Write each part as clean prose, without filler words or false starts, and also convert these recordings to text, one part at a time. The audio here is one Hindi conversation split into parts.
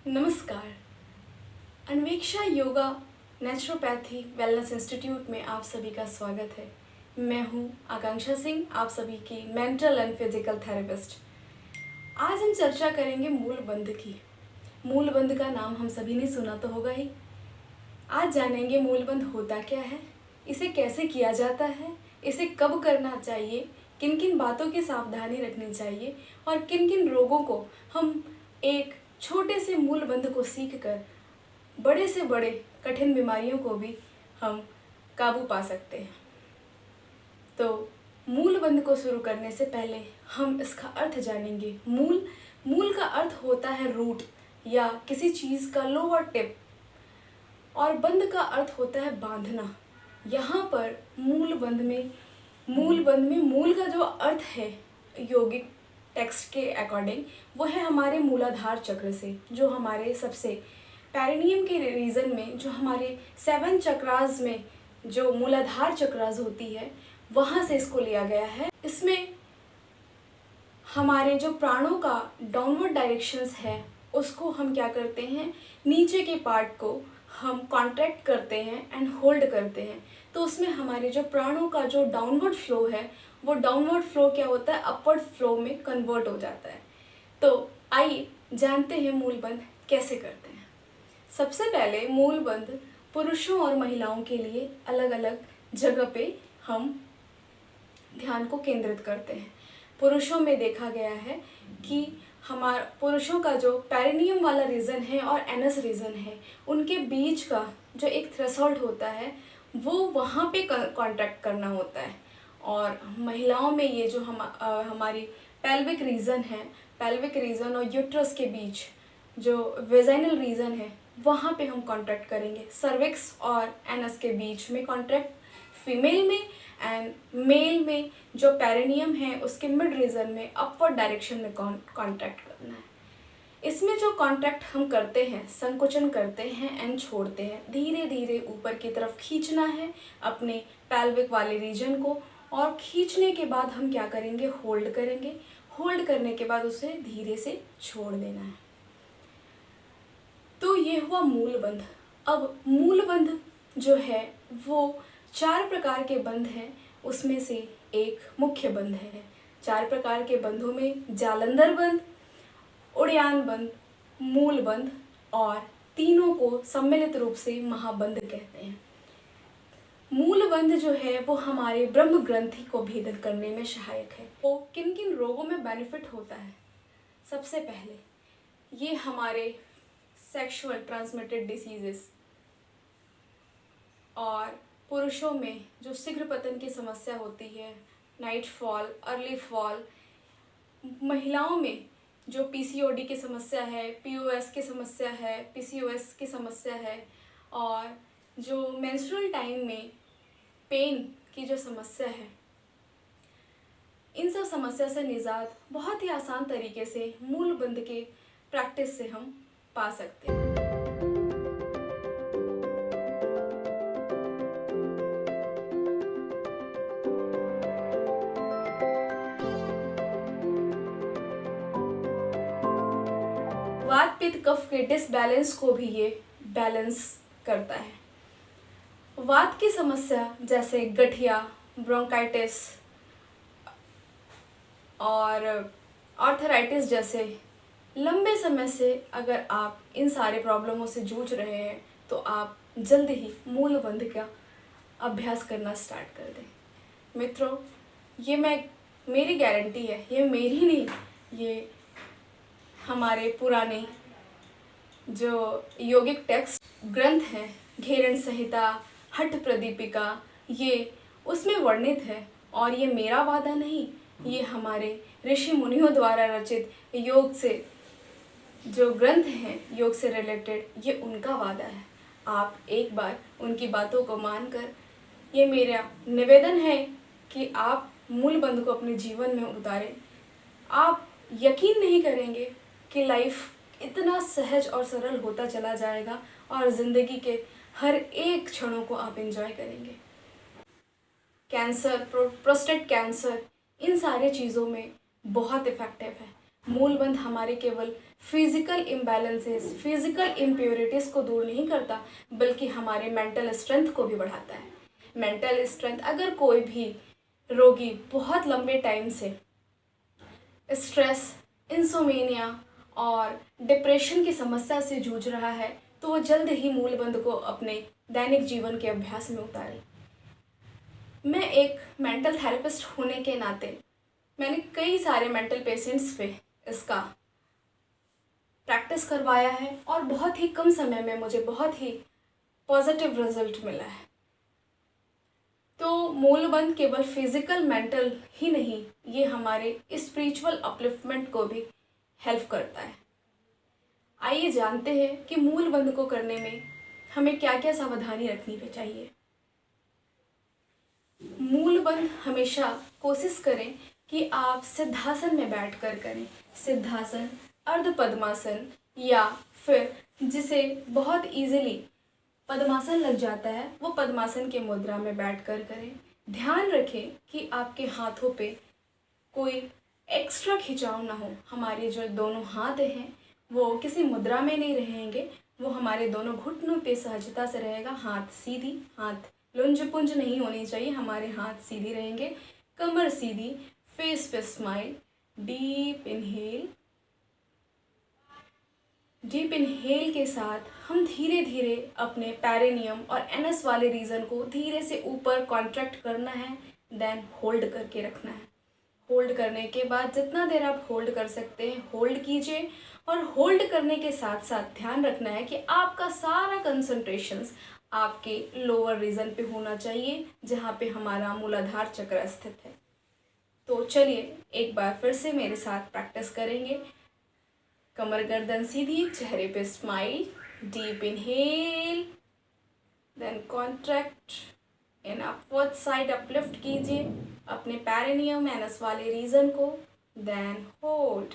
नमस्कार। अन्वेक्षा योगा नेचुरोपैथी वेलनेस इंस्टीट्यूट में आप सभी का स्वागत है। मैं हूं आकांक्षा सिंह, आप सभी की मेंटल एंड फिजिकल थेरेपिस्ट। आज हम चर्चा करेंगे मूलबंध की। मूलबंध का नाम हम सभी ने सुना तो होगा ही। आज जानेंगे मूलबंध होता क्या है, इसे कैसे किया जाता है, इसे कब करना चाहिए, किन किन बातों की सावधानी रखनी चाहिए और किन किन रोगों को हम एक छोटे से मूलबंध को सीखकर बड़े से बड़े कठिन बीमारियों को भी हम काबू पा सकते हैं। तो मूलबंध को शुरू करने से पहले हम इसका अर्थ जानेंगे। मूल का अर्थ होता है रूट या किसी चीज़ का लोअर टिप, और बंध का अर्थ होता है बांधना। यहाँ पर मूलबंध में मूल का जो अर्थ है योगिक टेक्स्ट के अकॉर्डिंग, वो है हमारे मूलाधार चक्र से, जो हमारे सबसे पेरिनियम के रीजन में, जो हमारे 7 चक्रास में जो मूलाधार चक्रास होती है, वहाँ से इसको लिया गया है। इसमें हमारे जो प्राणों का डाउनवर्ड डायरेक्शंस है उसको हम क्या करते हैं, नीचे के पार्ट को हम कॉन्ट्रैक्ट करते हैं एंड होल्ड करते हैं। तो उसमें हमारे जो प्राणों का जो डाउनवर्ड फ्लो है, वो डाउनवर्ड फ्लो क्या होता है, अपवर्ड फ्लो में कन्वर्ट हो जाता है। तो आइए जानते हैं मूलबंध कैसे करते हैं। सबसे पहले मूलबंध पुरुषों और महिलाओं के लिए अलग अलग जगह पे हम ध्यान को केंद्रित करते हैं। पुरुषों में देखा गया है कि हमारा पुरुषों का जो पेरिनियम वाला रीजन है और एनस रीजन है, उनके बीच का जो एक थ्रेशोल्ड होता है वो वहाँ पे कॉन्ट्रैक्ट करना होता है। और महिलाओं में ये जो हमारी पेल्विक रीजन और यूट्रस के बीच जो वेजाइनल रीजन है, वहाँ पे हम कॉन्ट्रैक्ट करेंगे। सर्विक्स और एनस के बीच में कॉन्ट्रैक्ट फीमेल में, एंड मेल में जो पेरिनियम है उसके मिड रीजन में अपवर्ड डायरेक्शन में कॉन्ट्रैक्ट करना है। इसमें जो कॉन्ट्रैक्ट हम करते हैं, संकुचन करते हैं एंड छोड़ते हैं, धीरे धीरे ऊपर की तरफ खींचना है अपने पेल्विक वाले रीजन को, और खींचने के बाद हम क्या करेंगे, होल्ड करेंगे। होल्ड करने के बाद उसे धीरे से छोड़ देना है। तो ये हुआ मूलबंध। अब मूलबंध जो है वो 4 प्रकार के बंध हैं, उसमें से एक मुख्य बंध है। 4 प्रकार के बंधों में जालंधर बंध, उड़ान बंध, मूल बंध और तीनों को सम्मिलित रूप से महाबंध कहते हैं। मूल बंध जो है वो हमारे ब्रह्म ग्रंथि को भेदन करने में सहायक है। तो किन किन रोगों में बेनिफिट होता है? सबसे पहले ये हमारे सेक्सुअल ट्रांसमिटेड डिसीजेस, और पुरुषों में जो शीघ्र पतन की समस्या होती है, नाइट फॉल, अर्ली फॉल, महिलाओं में जो पीसीओडी की समस्या है, पीओएस की समस्या है, पीसीओएस की समस्या है, और जो मेंस्ट्रुअल टाइम में पेन की जो समस्या है, इन सब समस्या से निजात बहुत ही आसान तरीके से मूलबंध के प्रैक्टिस से हम पा सकते हैं। वात पित्त कफ के डिसबैलेंस को भी ये बैलेंस करता है। वात की समस्या जैसे गठिया, ब्रोंकाइटिस और आर्थराइटिस जैसे लंबे समय से अगर आप इन सारे प्रॉब्लमों से जूझ रहे हैं तो आप जल्द ही मूलबंध का अभ्यास करना स्टार्ट कर दें। मित्रों, ये मेरी गारंटी है, ये मेरी नहीं, ये हमारे पुराने जो योगिक टेक्स्ट ग्रंथ हैं, घेरण संहिता, हठ प्रदीपिका, ये उसमें वर्णित है। और ये मेरा वादा नहीं, ये हमारे ऋषि मुनियों द्वारा रचित योग से जो ग्रंथ हैं, योग से रिलेटेड, ये उनका वादा है। आप एक बार उनकी बातों को मानकर, ये मेरा निवेदन है कि आप मूलबंध को अपने जीवन में उतारें। आप यकीन नहीं करेंगे कि लाइफ इतना सहज और सरल होता चला जाएगा और ज़िंदगी के हर एक क्षणों को आप एंजॉय करेंगे। कैंसर, प्रोस्टेट कैंसर, इन सारे चीज़ों में बहुत इफ़ेक्टिव है। मूलबंध हमारे केवल फिजिकल इम्बैलेंसेस, फिजिकल इम्प्योरिटीज़ को दूर नहीं करता, बल्कि हमारे मेंटल स्ट्रेंथ को भी बढ़ाता है। मेंटल स्ट्रेंथ, अगर कोई भी रोगी बहुत लंबे टाइम से स्ट्रेस, इंसोमेनिया और डिप्रेशन की समस्या से जूझ रहा है, तो वो जल्द ही मूलबंध को अपने दैनिक जीवन के अभ्यास में उतारे। मैं एक मेंटल थेरेपिस्ट होने के नाते मैंने कई सारे मेंटल पेशेंट्स पे इसका प्रैक्टिस करवाया है और बहुत ही कम समय में मुझे बहुत ही पॉजिटिव रिजल्ट मिला है। तो मूलबंध केवल फिजिकल मेंटल ही नहीं, ये हमारे स्पिरिचुअल अपलिफ्टमेंट को भी हेल्प करता है। आइए जानते हैं कि मूलबंध को करने में हमें क्या क्या सावधानी रखनी चाहिए। मूलबंध हमेशा कोशिश करें कि आप सिद्धासन में बैठकर करें। सिद्धासन, अर्ध पद्मासन, या फिर जिसे बहुत इजीली पद्मासन लग जाता है, वो पद्मासन के मुद्रा में बैठकर करें। ध्यान रखें कि आपके हाथों पे कोई एक्स्ट्रा खिंचाव ना हो। हमारे जो दोनों हाथ हैं वो किसी मुद्रा में नहीं रहेंगे, वो हमारे दोनों घुटनों पे सहजता से रहेगा। हाथ सीधी, हाथ लुंज पुंज नहीं होनी चाहिए, हमारे हाथ सीधी रहेंगे, कमर सीधी, फेस पे smile. Deep inhale. Deep inhale के साथ हम धीरे धीरे अपने पेरिनियम और एनस वाले रीजन को धीरे से ऊपर कॉन्ट्रैक्ट करना है, देन होल्ड करके रखना है। होल्ड करने के बाद जितना देर आप होल्ड कर सकते हैं होल्ड कीजिए, और होल्ड करने के साथ साथ ध्यान रखना है कि आपका सारा कंसंट्रेशंस आपके लोअर रीजन पे होना चाहिए, जहाँ पे हमारा मूलाधार चक्र स्थित है। तो चलिए एक बार फिर से मेरे साथ प्रैक्टिस करेंगे। कमर गर्दन सीधी, चेहरे पे smile, deep inhale, then contract in upward side, uplift कीजिए अपने पेरिनियम एनस वाले रीजन को, देन होल्ड।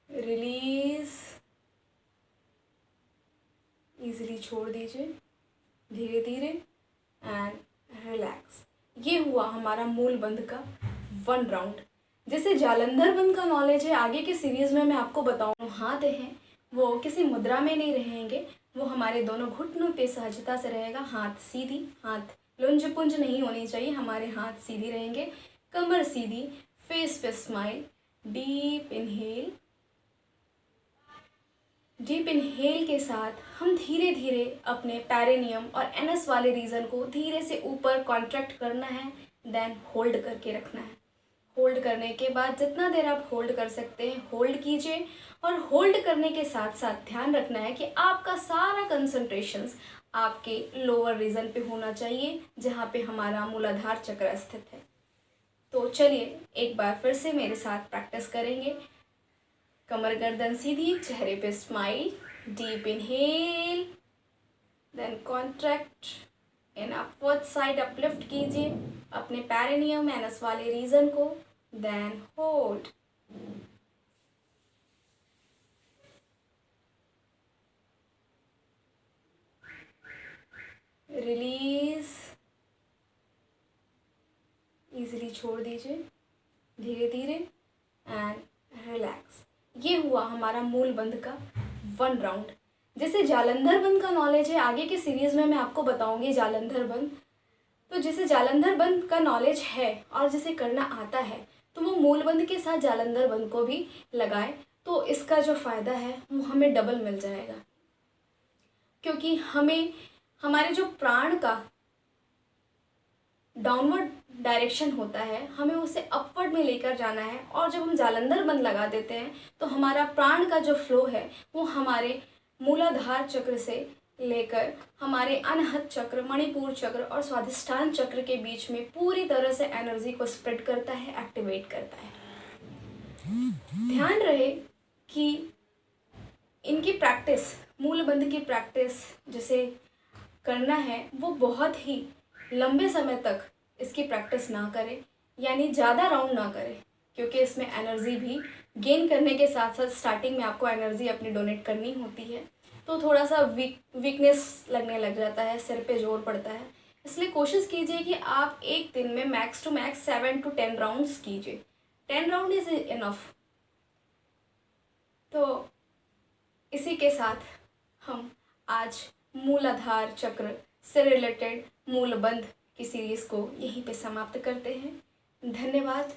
रिलीज, इजीली छोड़ दीजिए धीरे धीरे, एंड रिलैक्स। ये हुआ हमारा मूल बंध का 1 राउंड। जैसे जालंधर बंध का नॉलेज है, आगे के सीरीज में मैं आपको बताऊँ। हाथ हैं वो किसी मुद्रा में नहीं रहेंगे, वो हमारे दोनों घुटनों पे सहजता से रहेगा। हाथ सीधी, हाथ लुंज पुंज नहीं होनी चाहिए, हमारे हाथ सीधी रहेंगे, कमर सीधी, फेस पे smile. Deep inhale. Deep inhale के साथ हम धीरे धीरे अपने पेरिनियम और एनस वाले रीजन को धीरे से ऊपर कॉन्ट्रैक्ट करना है, देन होल्ड करके रखना है। होल्ड करने के बाद जितना देर आप होल्ड कर सकते हैं होल्ड कीजिए, और होल्ड करने के साथ साथ ध्यान रखना है कि आपका सारा कंसंट्रेशंस आपके लोअर रीजन पे होना चाहिए, जहाँ पे हमारा मूलाधार चक्र स्थित है। तो चलिए एक बार फिर से मेरे साथ प्रैक्टिस करेंगे। कमर गर्दन सीधी, चेहरे पे smile, deep inhale, then contract in upward side, uplift कीजिए अपने पेरिनियम एनस वाले रीजन को, देन होल्ड। रिलीज, इजीली छोड़ दीजिए धीरे धीरे, एंड रिलैक्स। ये हुआ हमारा मूल बंध का 1 राउंड। जैसे जालंधर बंध का नॉलेज है, आगे के सीरीज में मैं आपको बताऊंगी जालंधर बंध। तो जैसे जालंधर बंध का नॉलेज है और जिसे करना आता है, तो वो मूल बंध के साथ जालंधर बंध को भी लगाए, तो इसका जो फ़ायदा है वो हमें डबल मिल जाएगा। क्योंकि हमें हमारे जो प्राण का डाउनवर्ड डायरेक्शन होता है, हमें उसे अपवर्ड में लेकर जाना है, और जब हम जालंधर बंध लगा देते हैं तो हमारा प्राण का जो फ्लो है वो हमारे मूलाधार चक्र से लेकर हमारे अनहद चक्र, मणिपुर चक्र और स्वाधिष्ठान चक्र के बीच में पूरी तरह से एनर्जी को स्प्रेड करता है, एक्टिवेट करता है। ध्यान रहे कि इनकी प्रैक्टिस, मूल बंध की प्रैक्टिस जिसे करना है वो बहुत ही लंबे समय तक इसकी प्रैक्टिस ना करें, यानी ज़्यादा राउंड ना करें, क्योंकि इसमें एनर्जी भी गेन करने के साथ साथ स्टार्टिंग में आपको एनर्जी अपनी डोनेट करनी होती है, तो थोड़ा सा वीकनेस लगने लग जाता है, सिर पे जोर पड़ता है। इसलिए कोशिश कीजिए कि आप एक दिन में max to max 7 to 10 rounds कीजिए। 10 राउंड इज इनफ। तो इसी के साथ हम आज मूलाधार चक्र से रिलेटेड मूलबंध की सीरीज़ को यहीं पे समाप्त करते हैं। धन्यवाद।